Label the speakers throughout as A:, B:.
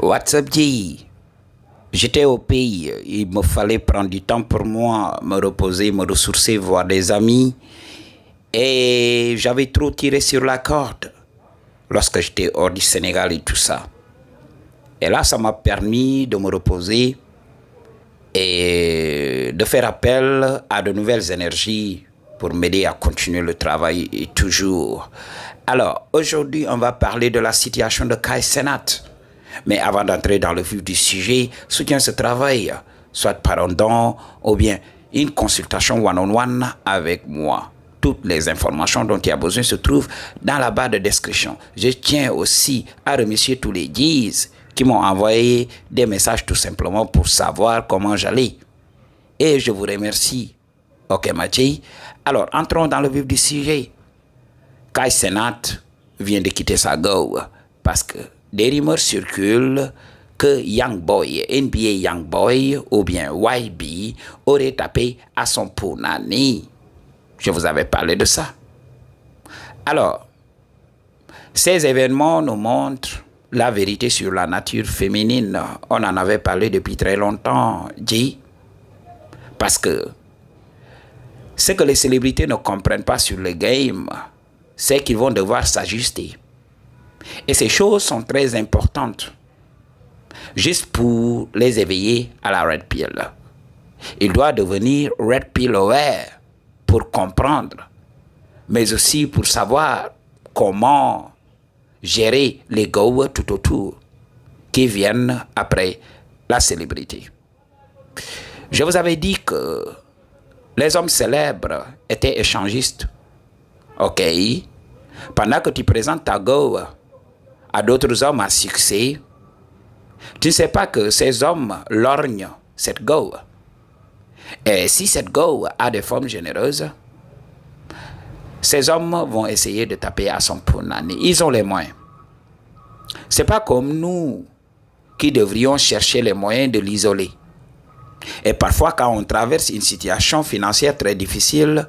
A: What's up, G? J'étais au pays, il me fallait prendre du temps pour moi, me reposer, me ressourcer, voir des amis. Et j'avais trop tiré sur la corde lorsque j'étais hors du Sénégal et tout ça. Et là, ça m'a permis de me reposer et de faire appel à de nouvelles énergies pour m'aider à continuer le travail et toujours. Alors, aujourd'hui, on va parler de la situation de Kai Cenat. Mais avant d'entrer dans le vif du sujet, soutiens ce travail, soit par un don ou bien une consultation one-on-one avec moi. Toutes les informations dont tu as besoin se trouvent dans la barre de description. Je tiens aussi à remercier tous les guides qui m'ont envoyé des messages tout simplement pour savoir comment j'allais. Et je vous remercie. Ok, Mathieu. Alors, entrons dans le vif du sujet. Kai Cenat vient de quitter sa go parce que des rumeurs circulent que Young Boy, NBA Young Boy ou bien YB aurait tapé à son punani. Je vous avais parlé de ça. Alors, ces événements nous montrent la vérité sur la nature féminine. On en avait parlé depuis très longtemps, G. Parce que ce que les célébrités ne comprennent pas sur le game, c'est qu'ils vont devoir s'ajuster. Et ces choses sont très importantes, juste pour les éveiller à la Red Pill. Il doit devenir Red Pill aware pour comprendre, mais aussi pour savoir comment gérer les go tout autour qui viennent après la célébrité. Je vous avais dit que les hommes célèbres étaient échangistes. Ok, pendant que tu présentes ta go à d'autres hommes à succès, tu ne sais pas que ces hommes lorgnent cette go. Et si cette go a des formes généreuses, ces hommes vont essayer de taper à son punani. Ils ont les moyens. C'est pas comme nous qui devrions chercher les moyens de l'isoler. Et parfois, quand on traverse une situation financière très difficile,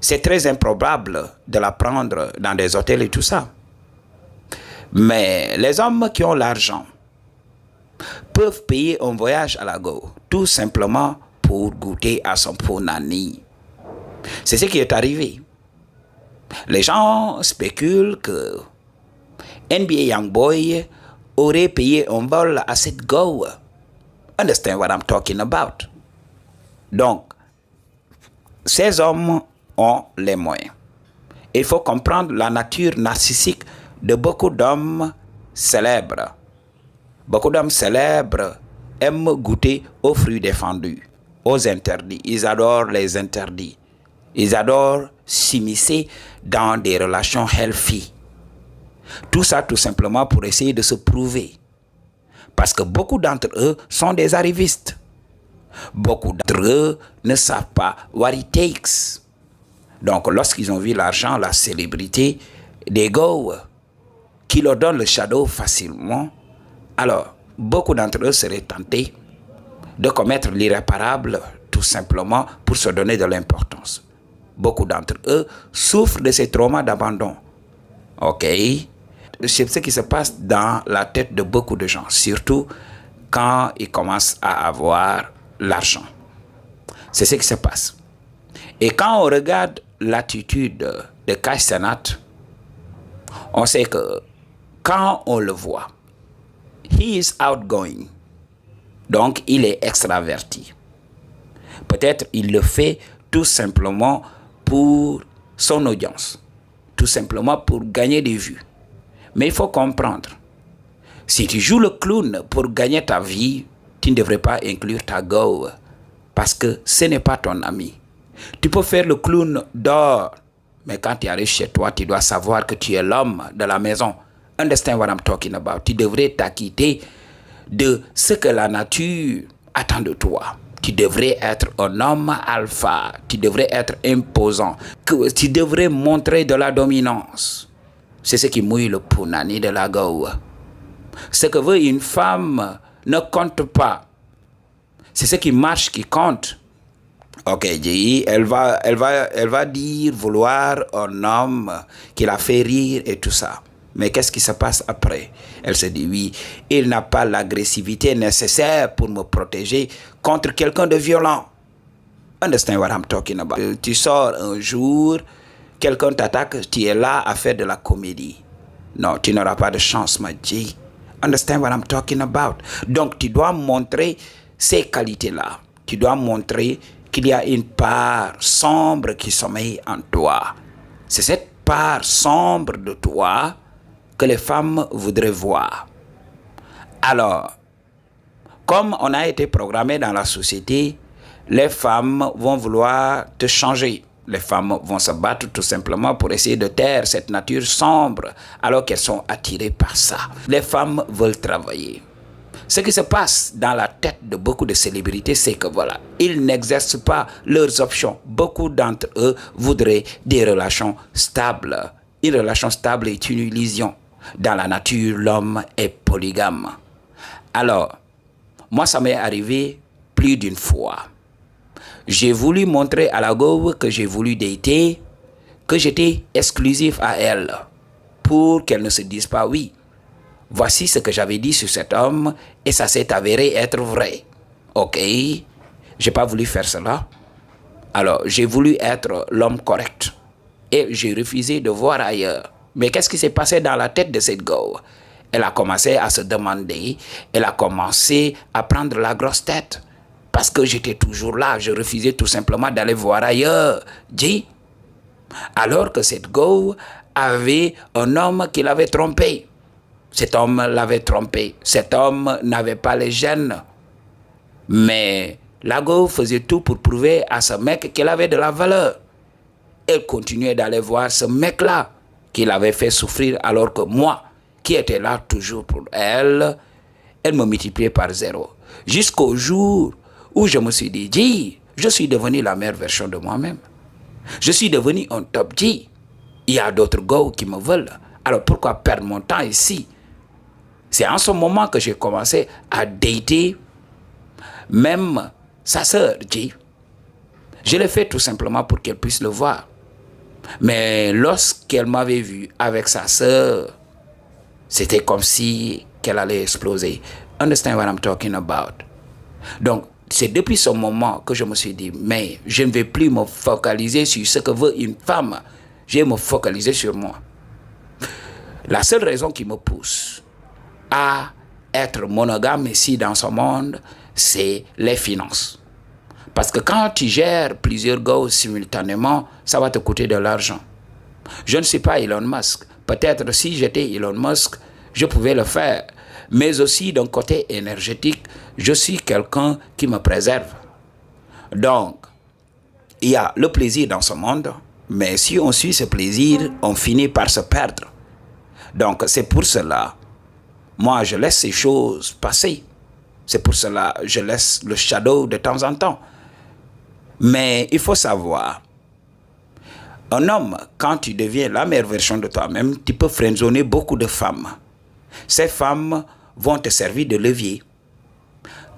A: c'est très improbable de la prendre dans des hôtels et tout ça. Mais les hommes qui ont l'argent peuvent payer un voyage à la go, tout simplement pour goûter à son punani. C'est ce qui est arrivé. Les gens spéculent que NBA Youngboy aurait payé un vol à cette go. Understand what I'm talking about? Donc, ces hommes ont les moyens. Il faut comprendre la nature narcissique de beaucoup d'hommes célèbres. Beaucoup d'hommes célèbres aiment goûter aux fruits défendus, aux interdits. Ils adorent les interdits. Ils adorent s'immiscer dans des relations healthy. Tout ça tout simplement pour essayer de se prouver. Parce que beaucoup d'entre eux sont des arrivistes. Beaucoup d'entre eux ne savent pas what it takes. Donc lorsqu'ils ont vu l'argent, la célébrité, des go qui leur donnent le shadow facilement, alors beaucoup d'entre eux seraient tentés de commettre l'irréparable tout simplement pour se donner de l'importance. Beaucoup d'entre eux souffrent de ces traumas d'abandon. Ok? C'est ce qui se passe dans la tête de beaucoup de gens, surtout quand ils commencent à avoir l'argent. C'est ce qui se passe. Et quand on regarde l'attitude de Kai Cenat, on sait que quand on le voit, he is outgoing. Donc, il est extraverti. Peut-être il le fait tout simplement pour son audience. Tout simplement pour gagner des vues. Mais il faut comprendre. Si tu joues le clown pour gagner ta vie, tu ne devrais pas inclure ta go. Parce que ce n'est pas ton ami. Tu peux faire le clown dehors. Mais quand tu arrives chez toi, tu dois savoir que tu es l'homme de la maison. Understand what I'm talking about. Tu devrais t'acquitter de ce que la nature attend de toi. Tu devrais être un homme alpha. Tu devrais être imposant. Tu devrais montrer de la dominance. C'est ce qui mouille le punani de la go. Ce que veut une femme ne compte pas. C'est ce qui marche qui compte. Ok, elle va dire vouloir un homme qui la fait rire et tout ça. Mais qu'est-ce qui se passe après? Elle se dit, oui, il n'a pas l'agressivité nécessaire pour me protéger contre quelqu'un de violent. Understand what I'm talking about? Tu sors un jour, quelqu'un t'attaque, tu es là à faire de la comédie. Non, tu n'auras pas de chance, ma G. Understand what I'm talking about? Donc, tu dois montrer ces qualités-là. Tu dois montrer qu'il y a une part sombre qui sommeille en toi. C'est cette part sombre de toi que les femmes voudraient voir. Alors, comme on a été programmé dans la société, les femmes vont vouloir te changer. Les femmes vont se battre tout simplement pour essayer de taire cette nature sombre alors qu'elles sont attirées par ça. Les femmes veulent travailler. Ce qui se passe dans la tête de beaucoup de célébrités, c'est que voilà, ils n'exercent pas leurs options. Beaucoup d'entre eux voudraient des relations stables. Une relation stable est une illusion. Dans la nature, l'homme est polygame. Alors, moi, ça m'est arrivé plus d'une fois. J'ai voulu montrer à la go que j'ai voulu dater, que j'étais exclusif à elle, pour qu'elle ne se dise pas oui. Voici ce que j'avais dit sur cet homme et ça s'est avéré être vrai. Ok, j'ai pas voulu faire cela. Alors, j'ai voulu être l'homme correct et j'ai refusé de voir ailleurs. Mais qu'est-ce qui s'est passé dans la tête de cette go? Elle a commencé à se demander, elle a commencé à prendre la grosse tête. Parce que j'étais toujours là, je refusais tout simplement d'aller voir ailleurs. Dis, alors que cette go avait un homme qui l'avait trompé. Cet homme l'avait trompé. Cet homme n'avait pas les gènes. Mais la go faisait tout pour prouver à ce mec qu'elle avait de la valeur. Elle continuait d'aller voir ce mec-là qui l'avait fait souffrir alors que moi, qui étais là toujours pour elle, elle me multipliait par 0. Jusqu'au jour où je me suis dit, je suis devenu la meilleure version de moi-même. Je suis devenu un top G. Il y a d'autres gars qui me veulent. Alors pourquoi perdre mon temps ici? C'est en ce moment que j'ai commencé à dater même sa sœur G. Je l'ai fait tout simplement pour qu'elle puisse le voir. Mais lorsqu'elle m'avait vu avec sa sœur, c'était comme si qu'elle allait exploser. Understand what I'm talking about? Donc, c'est depuis ce moment que je me suis dit, mais je ne vais plus me focaliser sur ce que veut une femme. Je vais me focaliser sur moi. La seule raison qui me pousse à être monogame ici dans ce monde, c'est les finances. Parce que quand tu gères plusieurs gars simultanément, ça va te coûter de l'argent. Je ne suis pas Elon Musk. Peut-être si j'étais Elon Musk, je pouvais le faire. Mais aussi d'un côté énergétique, je suis quelqu'un qui me préserve. Donc, il y a le plaisir dans ce monde, mais si on suit ce plaisir, on finit par se perdre. Donc, c'est pour cela, moi, je laisse ces choses passer. C'est pour cela, je laisse le shadow de temps en temps. Mais il faut savoir, un homme, quand tu deviens la meilleure version de toi-même, tu peux friendzoner beaucoup de femmes. Ces femmes vont te servir de levier.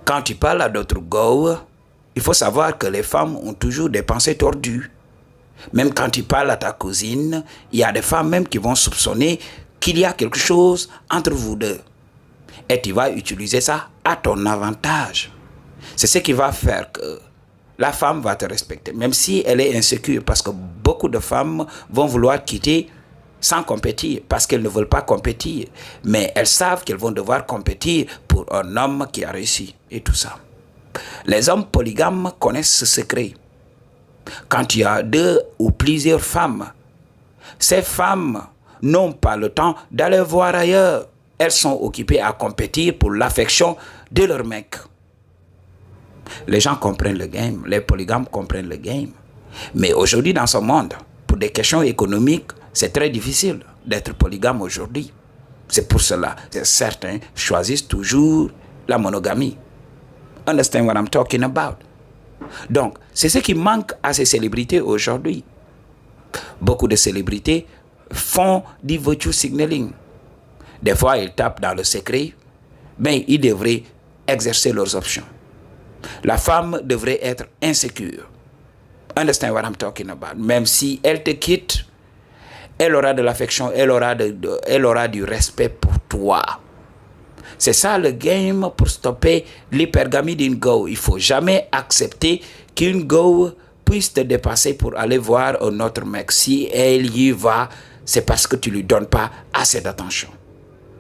A: Quand tu parles à d'autres gars, il faut savoir que les femmes ont toujours des pensées tordues. Même quand tu parles à ta cousine, il y a des femmes même qui vont soupçonner qu'il y a quelque chose entre vous deux. Et tu vas utiliser ça à ton avantage. C'est ce qui va faire que la femme va te respecter, même si elle est insécure, parce que beaucoup de femmes vont vouloir quitter sans compétir, parce qu'elles ne veulent pas compétir. Mais elles savent qu'elles vont devoir compétir pour un homme qui a réussi et tout ça. Les hommes polygames connaissent ce secret. Quand tu as 2 ou plusieurs femmes, ces femmes n'ont pas le temps d'aller voir ailleurs. Elles sont occupées à compétir pour l'affection de leur mec. Les gens comprennent le game, les polygames comprennent le game. Mais aujourd'hui, dans ce monde, pour des questions économiques, c'est très difficile d'être polygame aujourd'hui. C'est pour cela que certains choisissent toujours la monogamie. Understand what I'm talking about? Donc, c'est ce qui manque à ces célébrités aujourd'hui. Beaucoup de célébrités font du virtue signaling. Des fois, ils tapent dans le secret, mais ils devraient exercer leurs options. La femme devrait être insécure. Understand what I'm talking about? Même si elle te quitte, Elle aura de l'affection, elle aura du respect pour toi. C'est ça le game pour stopper l'hypergamie d'une go. Il ne faut jamais accepter qu'une go puisse te dépasser pour aller voir un autre mec. Si elle y va, c'est parce que tu ne lui donnes pas assez d'attention.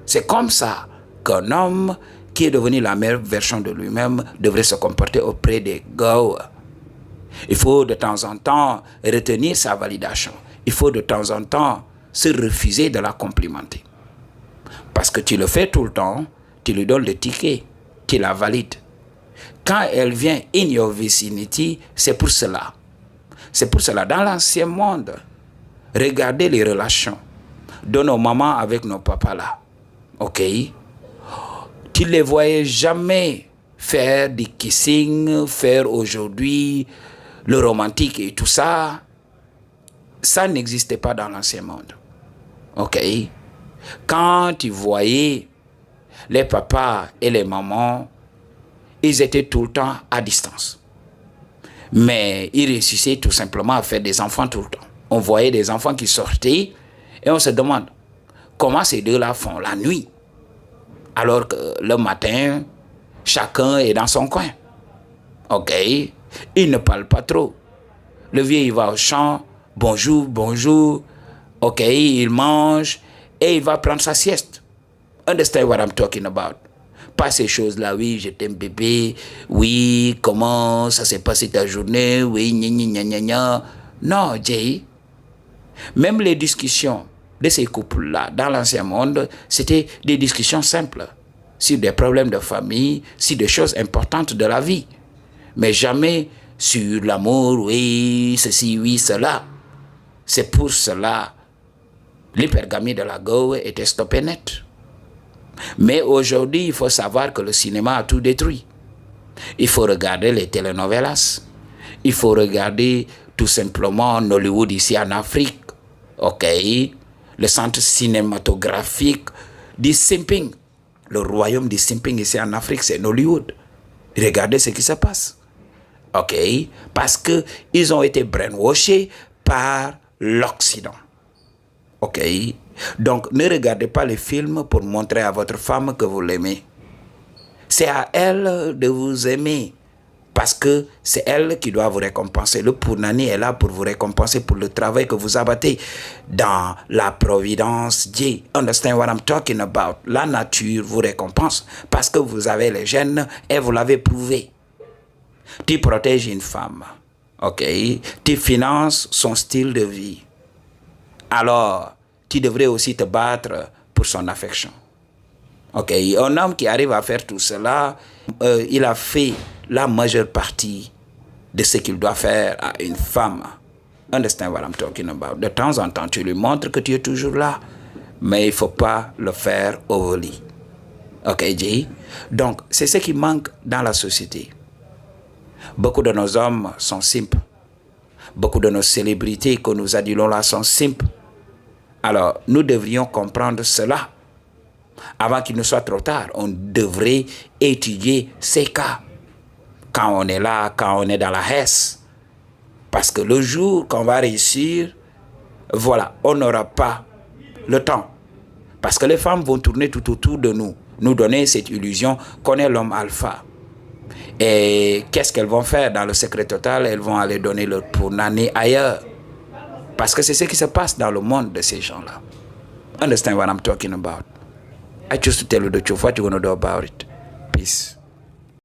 A: C'est comme ça qu'un homme qui est devenu la meilleure version de lui-même devrait se comporter auprès des go. Il faut de temps en temps retenir sa validation. Il faut de temps en temps se refuser de la complimenter. Parce que tu le fais tout le temps, tu lui donnes le ticket, tu la valides. Quand elle vient in your vicinity, c'est pour cela. C'est pour cela, dans l'ancien monde, regardez les relations de nos mamans avec nos papas là. Ok? Tu ne les voyais jamais faire du kissing, faire aujourd'hui le romantique et tout ça. Ça n'existait pas dans l'ancien monde. Ok? Quand tu voyais les papas et les mamans, ils étaient tout le temps à distance. Mais ils réussissaient tout simplement à faire des enfants tout le temps. On voyait des enfants qui sortaient et on se demande comment ces deux-là font la nuit. Alors que le matin, chacun est dans son coin. Ok? Ils ne parlent pas trop. Le vieux, il va au champ, bonjour, bonjour. Ok, il mange et il va prendre sa sieste. Understand what I'm talking about? Pas ces choses-là, oui, je t'aime bébé, oui, comment ça s'est passé ta journée, oui, gna gna gna gna. Non, Jay. Même les discussions de ces couples-là, dans l'ancien monde, c'était des discussions simples sur des problèmes de famille, sur des choses importantes de la vie. Mais jamais sur l'amour, oui, ceci, oui, cela. C'est pour cela l'hypergamie de la go était stoppée net. Mais aujourd'hui, il faut savoir que le cinéma a tout détruit. Il faut regarder les telenovelas. Il faut regarder tout simplement Nollywood ici en Afrique. Ok? Le centre cinématographique du simping. Le royaume du simping ici en Afrique, c'est Nollywood. Regardez ce qui se passe. Ok? Parce qu'ils ont été brainwashés par l'Occident. Ok? Donc, ne regardez pas les films pour montrer à votre femme que vous l'aimez. C'est à elle de vous aimer. Parce que c'est elle qui doit vous récompenser. Le Punani est là pour vous récompenser pour le travail que vous abattez dans la providence Dieu. Understand what I'm talking about? La nature vous récompense parce que vous avez les gènes et vous l'avez prouvé. Tu protèges une femme. Ok? Tu finances son style de vie. Alors, tu devrais aussi te battre pour son affection. Ok? Un homme qui arrive à faire tout cela, il a fait la majeure partie de ce qu'il doit faire à une femme. Understand what I'm talking about? De temps en temps, tu lui montres que tu es toujours là, mais il ne faut pas le faire overly. Ok, Jay? Donc, c'est ce qui manque dans la société. Beaucoup de nos hommes sont simples. Beaucoup de nos célébrités que nous adulons là sont simples. Alors, nous devrions comprendre cela. Avant qu'il ne soit trop tard, on devrait étudier ces cas. Quand on est là, quand on est dans la Hesse. Parce que le jour qu'on va réussir, voilà, on n'aura pas le temps. Parce que les femmes vont tourner tout autour de nous, nous donner cette illusion qu'on est l'homme alpha. Et qu'est-ce qu'elles vont faire dans le secret total? Elles vont aller donner leur punani ailleurs. Parce que c'est ce qui se passe dans le monde de ces gens-là. Understand what I'm talking about? I choose to tell you the truth. What you gonna do about it? Peace.